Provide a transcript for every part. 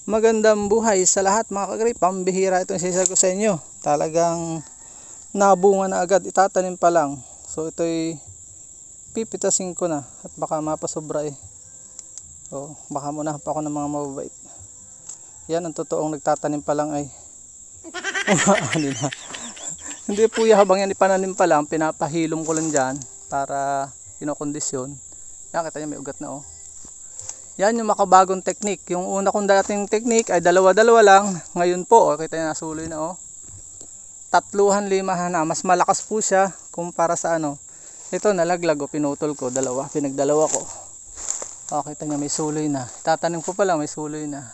Magandang buhay sa lahat mga kagrip. Pambihira itong sisal ko sa inyo. Talagang nabunga na agad, itatanim pa lang. So ito'y pipitasin ko na at baka mapasobra eh. So baka muna pa ako ng mga mababait. Yan ang totoong nagtatanim pa lang ay hindi po habang yan ipananim pa lang, pinapahilom ko lang dyan para kinokondisyon. Yan, kita nyo may ugat na oh. Yan yung makabagong technique. Yung una kong dating technique ay dalawa-dalawa lang. Ngayon po, kita nyo nasuloy na oh. 3-5 na. Mas malakas po siya kumpara sa ano. Ito nalaglag o pinutol ko. Pinagdalawa ko. Oh, kita nyo may suloy na. Tatanim ko pa lang may suloy na.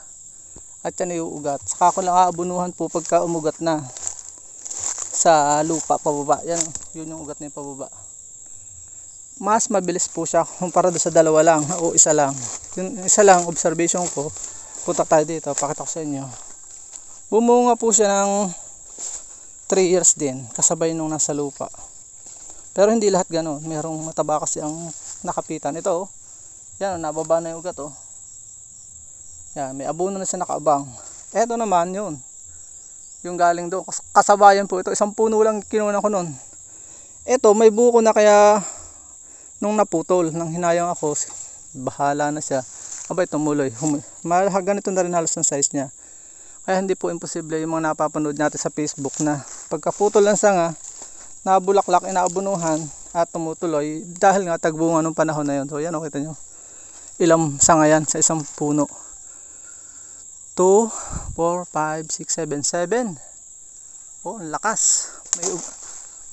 At yan yung ugat. Saka ko lang aabunuhan po pagka umugat na. Sa lupa pababa. Yan, yun yung ugat na yung pababa. Mas mabilis po siya kumpara doon sa dalawa lang o isa lang. Yung isa lang observation ko, punta tayo dito, pakita ko sa inyo. Bumunga po siya ng 3 years din, kasabay nung nasa lupa. Pero hindi lahat ganoon, mayroong mataba kasi ang nakapitan. Ito oh, yan, nababa na yung ugat oh. Yan, may abono na siya nakaabang. Ito naman yun, yung galing doon, kasabayan po ito, isang puno lang kinuha ko noon. Ito, may buko na kaya nung naputol, nang hinayang ako, bahala na siya. Abay, tumuloy. Ganito na rin halos ng size niya. Kaya hindi po imposible yung mga napapanood natin sa Facebook na pagkaputol ng sanga, nabulaklak, inaabunuhan, at tumutuloy. Dahil nga tagbunga nung panahon na yun. So yan, kita nyo. Ilang sanga yan sa isang puno. 2, 4, 5, 6, 7, 7. Oh, ang lakas.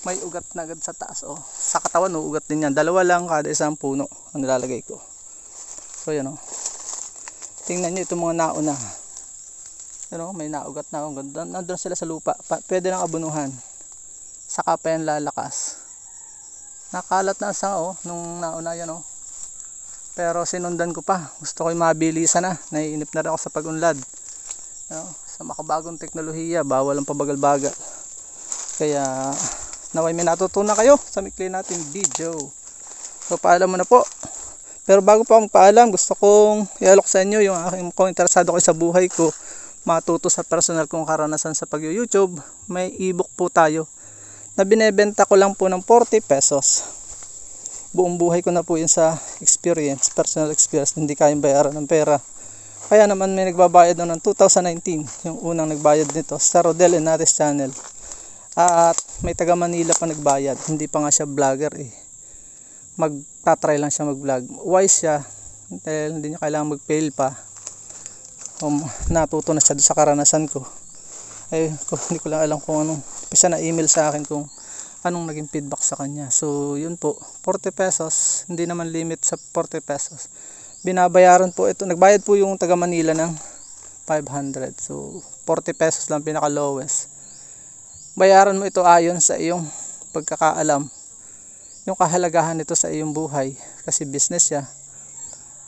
May ugat na agad sa taas oh. Sa katawan oh, ugat din yan. Dalawa lang kada isang puno ang nilalagay ko. So yan oh. Tingnan nyo itong mga nauna. Yan oh, may naugat na oh. Nandun sila sa lupa. Pwede lang abunuhan. Saka pa yan lalakas. Nakalat na ang sanga oh, nung nauna yan oh. Pero sinundan ko pa. Gusto ko yung mabilisan na. Naiinip na rin ako sa pag-unlad. Yan oh, sa makabagong teknolohiya, bawal ang pabagal-bagal. Kaya naway may natutunan kayo sa mikli natin video. So paalam muna po. Pero bago pa akong paalam, gusto kong i-alok sa inyo yung aking kung interesado kayo sa buhay ko, matuto sa personal kong karanasan sa pag-YouTube. May ebook po tayo na binebenta ko lang po ng 40 pesos. Buong buhay ko na po yun sa experience, personal experience, hindi kayang bayaran ng pera. Kaya naman may nagbabayad ng 2019, yung unang nagbayad nito sa Rodel Henares channel. At may taga Manila pa nagbayad. Hindi pa nga siya vlogger eh. Magtatry lang siya mag-vlog. Wise siya. Dahil hindi niya kailangan mag-fail pa. Natuto na siya sa karanasan ko. Hindi ko lang alam kung anong. Siya na-email sa akin kung anong naging feedback sa kanya. So yun po. 40 pesos. Hindi naman limit sa 40 pesos. Binabayaran po ito. Nagbayad po yung taga Manila ng 500. So 40 pesos lang pinaka lowest. Bayaran mo ito ayon sa iyong pagkakaalam, yung kahalagahan nito sa iyong buhay, kasi business siya.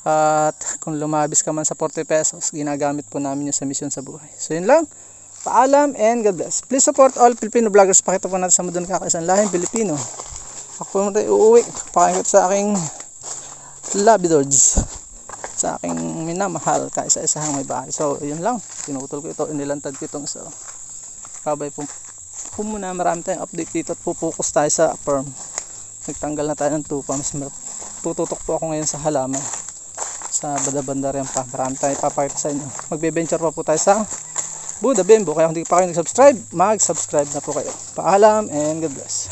At kung lumabis ka man sa 40 pesos, ginagamit po namin yun sa mission sa buhay. So yun lang, paalam and God bless. Please support all Filipino vloggers. Pakita po natin sa mundo ng kakaisang lahing Pilipino. Ako rin uuwi, pakikot sa aking labidords, sa aking minamahal kaisa-isahang may bahay. So yun lang, tinutol ko ito, inilantad ko itong isa. Kabay po muna, marami tayong update dito at pupukus tayo sa farm. Nagtanggal na tayo ng tupa. Mas tututok po ako ngayon sa halaman sa banda-banda rin pa. Marami tayong papakita sa inyo. Magbe-venture pa po tayo sa Buda Bembo. Kaya kung hindi pa kayo nag-subscribe, mag-subscribe na po kayo. Paalam and God bless.